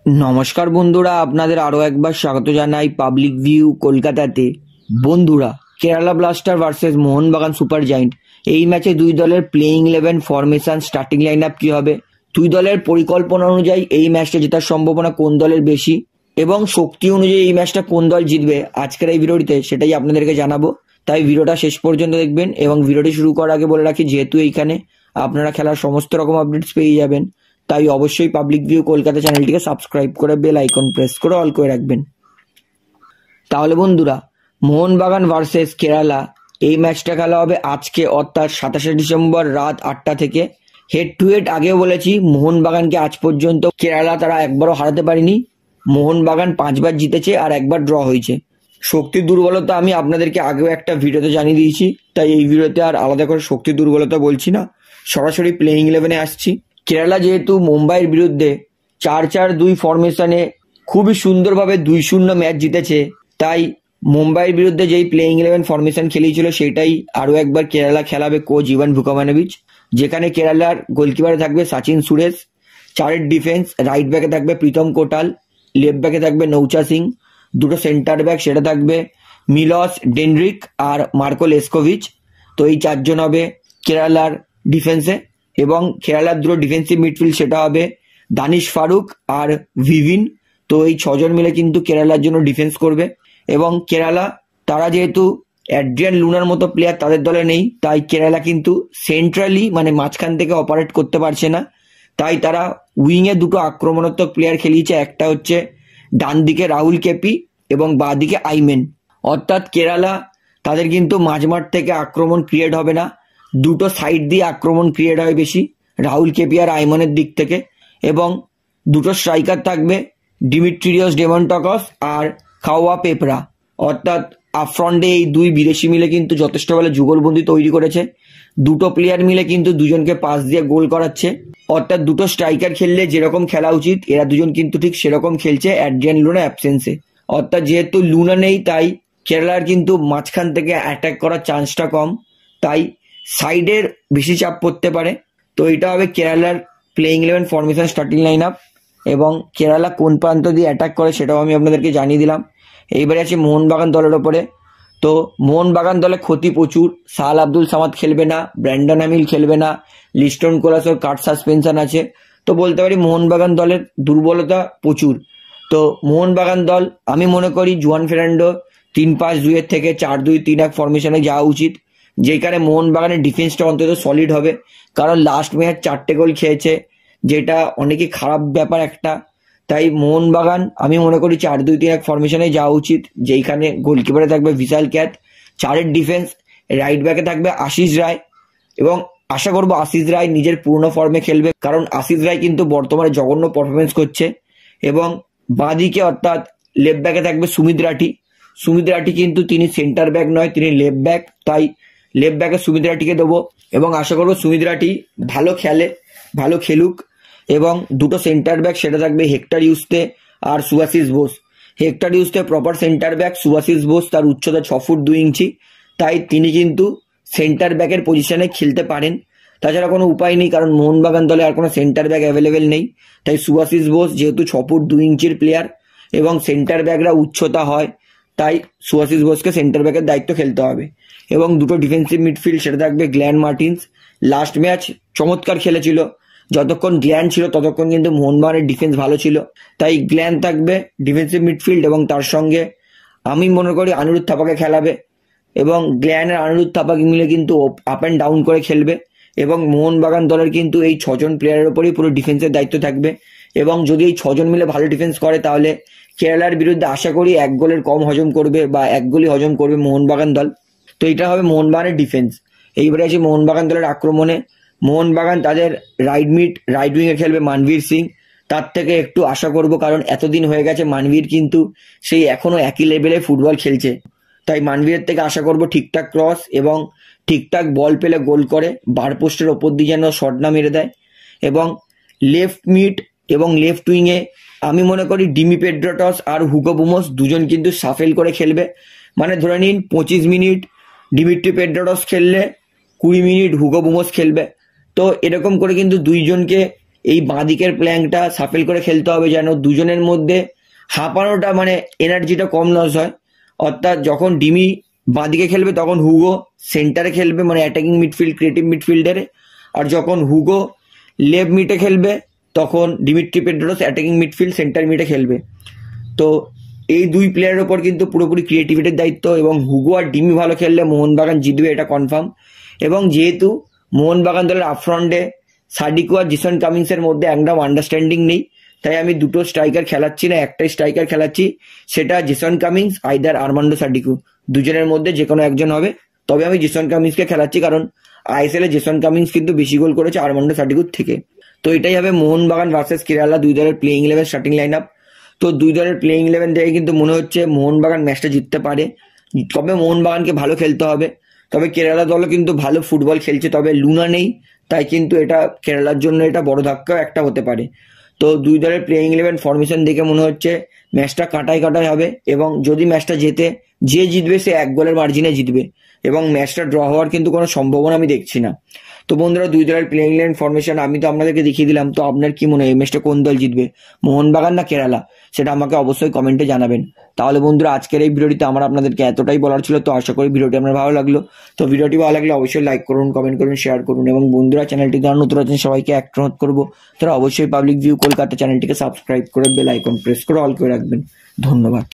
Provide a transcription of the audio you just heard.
নমস্কার বন্ধুরা, আপনাদের আরো একবার স্বাগত জানাই পাবলিক ভিউ কলকাতাতে। বন্ধুরা, Kerala blaster versus Mohun Bagan super giant এই ম্যাচে দুই দলের playing 11 formation starting line up কি হবে, দুই দলের পরিকল্পনা অনুযায়ী এই ম্যাচটা জেতার সম্ভাবনা কোন দলের বেশি এবং শক্তি অনুযায়ী এই ম্যাচটা কোন দল জিতবে আজকের এই ভিডিওটিতে সেটাই আপনাদেরকে জানাবো। তাই ভিডিওটা শেষ পর্যন্ত দেখবেন এবং ভিডিওটি শুরু করার আগে বলে রাখি, যেহেতু এইখানে আপনারা খেলার সমস্ত রকম আপডেটস পেয়ে যাবেন, তাই অবশ্যই পাবলিক ভিউ কলকাতা চ্যানেলটিকে সাবস্ক্রাইব করে বেল আইকন প্রেস করে অল করে রাখবেন। তাহলে বন্ধুরা, মোহনবাগান ভার্সেস কেরালা এই ম্যাচটা খেলা হবে আজকে অর্থাৎ 27শে ডিসেম্বর রাত 8টা থেকে। হেড টু হেড আগেও বলেছি, মোহনবাগানকে আজ পর্যন্ত কেরালা তারা একবারও হারাতে পারেনি। মোহনবাগান 5বার জিতেছে আর একবার ড্র হয়েছে। শক্তির দুর্বলতা আমি আপনাদেরকে আগেও একটা ভিডিওতে জানিয়ে দিয়েছি, তাই এই ভিডিওতে আর আলাদা করে শক্তির দুর্বলতা বলছি না, সরাসরি প্লেইং 11-এ আসছি। কেরালা যেহেতু মুম্বাইয়ের বিরুদ্ধে 4-4-2 ফরমেশনে খুবই সুন্দরভাবে 2-0 ম্যাচ জিতেছে, তাই মুম্বাইয়ের বিরুদ্ধে যেই প্লেইং 11 ফরমেশন খেলিয়েছিল সেটাই আরও একবার কেরালা খেলাবে কোচ ইভান ভুকামানোভিচ। যেখানে কেরালার গোলকিপারে থাকবে সচিন সুরেশ, চারের ডিফেন্স, রাইট ব্যাকে থাকবে প্রীতম কোটাল, লেফট ব্যাকে থাকবে নৌচা সিং, দুটো সেন্টার ব্যাক সেটা থাকবে মিলস ডেনরিক আর মার্কো লেস্কোভিচ। তো এই চারজন হবে কেরালার ডিফেন্সে, এবং কেরালার দুটো ডিফেন্সিভ মিডফিল্ড সেটা হবে দানিশ ফারুক আর ভিভিন। তো এই ছজন মিলে কিন্তু কেরালার জন্য ডিফেন্স করবে। এবং কেরালা তারা যেহেতু অ্যাড্রিয়ান লুনার মতো প্লেয়ার তাদের দলে নেই, তাই কেরালা কিন্তু সেন্ট্রালি মানে মাঝখান থেকে অপারেট করতে পারছে না, তাই তারা উইংয়ে দুটো আক্রমণাত্মক প্লেয়ার খেলিয়েছে। একটা হচ্ছে ডান দিকে রাহুল কেপি এবং বাঁ দিকে আইমেন। অর্থাৎ কেরালা তাদের কিন্তু মাঝমাঠ থেকে আক্রমণ ক্রিয়েট হবে না, দুটো সাইড দিয়ে আক্রমণ ক্রিয়েট হয় বেশি, রাহুল কেপি আর আইমনের দিক থেকে। এবং দুটো স্ট্রাইকার থাকবে ডিমিট্রিয়াস ডেমন্টকস আর খাওয়া পেপরা। অর্থাৎ আপফ্রন্টে এই দুই বিদেশি মিলে কিন্তু যথেষ্ট ভালো যুগলবন্দি তৈরি করেছে। দুটো প্লেয়ার মিলে কিন্তু দুজনকে পাস দিয়ে গোল করাচ্ছে। অর্থাৎ দুটো স্ট্রাইকার খেললে যেরকম খেলা উচিত এরা দুজন কিন্তু ঠিক সেরকম খেলছে অ্যাড্রিয়ান লুনা অ্যাবসেন্সে। অর্থাৎ যেহেতু লুনা নেই, তাই কেরালার কিন্তু মাঝখান থেকে অ্যাটাক করার চান্সটা কম, তাই সাইডের বেশি চাপ পড়তে পারে। তো এটা হবে কেরালার playing 11 formation starting line up. এবং কেরালা কোন প্রান্ত দিয়ে অ্যাটাক করে সেটাও আমি আপনাদেরকে জানিয়ে দিলাম। এইবারে আছে মোহনবাগান দলের ওপরে। তো মোহনবাগান দলে ক্ষতি প্রচুর। সাহাল আব্দুল সামাদ খেলবে না, ব্র্যান্ডন আমিল খেলবে না, লিস্টন কোলাসোর কার্ড সাসপেনশন আছে। তো বলতে পারি মোহনবাগান দলের দুর্বলতা প্রচুর। তো মোহনবাগান দল আমি মনে করি জুয়ান ফেরান্ডো 3-5-2 থেকে 4-2-3-1 ফরমেশনে যাওয়া উচিত, যেখানে মোহনবাগানের ডিফেন্সটা অন্তত সলিড হবে। কারণ লাস্ট ম্যাচ 4টে গোল খেয়েছে, যেটা অনেকই খারাপ ব্যাপার একটা। তাই মোহনবাগান আমি মনে করি 4-2-3-1 ফরমেশনে যাওয়া উচিত, যেখানে গোলকিপারে থাকবে বিশাল ক্যাথ, চারের ডিফেন্স, রাইট ব্যাকে থাকবে আশিস রায়। এবং আশা করবো আশিস রায় নিজের পূর্ণ ফর্মে খেলবে, কারণ আশিস রায় কিন্তু বর্তমানে জঘন্য পারফরমেন্স করছে। এবং বাঁদিকে অর্থাৎ লেফট ব্যাকে থাকবে সুমিত রাঠি। সুমিত রাঠি কিন্তু তিনি সেন্টার ব্যাক নয়, তিনি লেফট ব্যাক, তাই লেফট ব্যাকে সুমিত রাঠিকে দেবো। এবং আশা করবো সুমিত রাঠি ভালো খেলুক। এবং দুটো সেন্টার ব্যাক সেটা থাকবে হেক্টর ইউস্তে আর Subhasish Bose. Hector Yuste proper centre back, Subhasish Bose তার উচ্চতা 6 ফুট 2 ইঞ্চি, তাই তিনি কিন্তু সেন্টার ব্যাকের পজিশনে খেলতে পারেন। তাছাড়া কোনো উপায় নেই, কারণ মোহনবাগান দলে আর কোনো সেন্টার ব্যাক অ্যাভেলেবেল নেই। তাই সুভাশিস বোস যেহেতু 6 ফুট 2 ইঞ্চির প্লেয়ার এবং সেন্টার ব্যাকরা উচ্চতা হয়, তাই সুভাশিস বোসকে সেন্টার ব্যাকের দায়িত্ব খেলতে হবে। এবং দুটো ডিফেন্সিভ মিডফিল্ড সেটা থাকবে গ্ল্যান মার্টিন্স। লাস্ট ম্যাচ চমৎকার খেলেছিল, যতক্ষণ গ্ল্যান ছিল ততক্ষণ কিন্তু মোহনবাগানের ডিফেন্স ভালো ছিল, তাই গ্ল্যান থাকবে ডিফেন্সিভ মিডফিল্ড। এবং তার সঙ্গে আমি মনে করি অনিরুদ্ধ থাপাকে খেলাবে, এবং গ্ল্যান আর অনিরুদ্ধ থাপাকে মিলে কিন্তু আপ অ্যান্ড ডাউন করে খেলবে। এবং মোহনবাগান দলের কিন্তু এই 6জন প্লেয়ারের উপরেই পুরো ডিফেন্সের দায়িত্ব থাকবে। এবং যদি এই 6জন মিলে ভালো ডিফেন্স করে তাহলে কেরালার বিরুদ্ধে আশা করি 1 গোলের কম হজম করবে বা 1 গোলই হজম করবে মোহনবাগান দল। তো এটা হবে মোহনবাগানের ডিফেন্স। এইবারে আছে মোহনবাগান দলের আক্রমণে। মোহনবাগান তাদের রাইট উইংয়ে খেলবে মানভীর সিং। তার থেকে একটু আশা করব, কারণ এতদিন হয়ে গেছে মানভীর কিন্তু সেই এখনো একই লেভেলে ফুটবল খেলছে, তাই মানভীরের থেকে আশা করব ঠিকঠাক ক্রস এবং ঠিকঠাক বল পেলে গোল করে, বার পোস্টের ওপর দিয়ে যেন শট না মেরে দেয়। এবং লেফট মিড এবং লেফট উইংয়ে আমি মনে করি ডিমি পেড্রোটস আর হুগো বুমোস দুজন কিন্তু সাফেল করে খেলবে। মানে ধরে নিন 25 মিনিট ডিমিট্রি পেড্রোটস খেললে 20 মিনিট হুগো বুমোস খেলবে। তো এরকম করে কিন্তু দুইজনকে এই বাঁদিকের প্ল্যাঙ্কটা সাফেল করে খেলতে হবে যেন দুজনের মধ্যে হাঁপানোটা মানে এনার্জিটা কম লস হয়। অর্থাৎ যখন ডিমি বাঁদিকে খেলবে তখন হুগো সেন্টারে খেলবে, মানে অ্যাটাকিং মিডফিল্ড ক্রিয়েটিভ মিডফিল্ডারে। আর যখন হুগো লেফট মিডে খেলবে তখন ডিমিট্রি পেড্রোস অ্যাটাকিং মিডফিল্ড সেন্টার মিডে খেলবে। তো এই দুই প্লেয়ারের ওপর কিন্তু পুরোপুরি ক্রিয়েটিভিটির দায়িত্ব, এবং হুগো আর ডিমি ভালো খেললে মোহনবাগান জিতবে, এটা কনফার্ম। এবং যেহেতু মোহনবাগান দলের আপফ্রন্টে সাডিকো আর জিসন কামিন্সের মধ্যে একদম আন্ডারস্ট্যান্ডিং নেই, তাই আমি দুটো স্ট্রাইকার খেলাচ্ছি না, একটাই স্ট্রাইকার খেলাচ্ছি, সেটা জিসন কামিন্স আইদার আর্মান্ডো সাডিকো, দুজনের মধ্যে যে কোনো একজন হবে। তবে আমি জিসন কামিন্সকে খেলাচ্ছি, কারণ আইএসএল এ জিসন কামিন্স কিন্তু বেশি গোল করেছে আর্মান্ডো সাডিকোর থেকে। তো এটাই হবে মোহনবাগান ভার্সেস কেরালা দুই দলের প্লেইং 11 স্টার্টিং লাইন আপ। তো দুই দলের প্লেইং 11 থেকে কিন্তু মনে হচ্ছে মোহনবাগান ম্যাচটা জিততে পারে, তবে মোহনবাগানকে ভালো খেলতে হবে। তবে কেরালা দলও কিন্তু ভালো ফুটবল খেলছে, তবে লুনা নেই, তাই কিন্তু এটা কেরালার জন্য এটা বড় ধাক্কাও একটা হতে পারে। তো দুই দলের প্লেইং 11 ফরমেশন দেখে মনে হচ্ছে ম্যাচটা কাটাই হবে, এবং যদি ম্যাচটা যে জিতবে সে 1 গোলের মার্জিনে জিতবে, এবং ম্যাচটা ড্র হওয়ার কিন্তু কোনো সম্ভাবনা আমি দেখছি না। তো বন্ধুরা, দুই দলের প্লেইং 11 ফরমেশন আমি তো আপনাদেরকে দেখিয়ে দিলাম। তো আপনার কি মনে হয় এই ম্যাচটা কোন দল জিতবে, মোহনবাগান না কেরালা, সেটা আমাকে অবশ্যই কমেন্টে জানাবেন। তাহলে বন্ধুরা, আজকের এই ভিডিওটিতে আমার আপনাদেরকে এতটাই বলার ছিল। তো আশা করি ভিডিওটি আপনার ভালো লাগলো। তো ভিডিওটি ভালো লাগলে অবশ্যই লাইক করুন, কমেন্ট করুন, শেয়ার করুন, এবং বন্ধুরা চ্যানেলটি যারা নতুন আছেন সবাইকে এক অনুরোধ করবো, তারা অবশ্যই পাবলিক ভিউ কলকাতা চ্যানেলটিকে সাবস্ক্রাইব করে বেল আইকন প্রেস করে অল করে রাখবেন। ধন্যবাদ।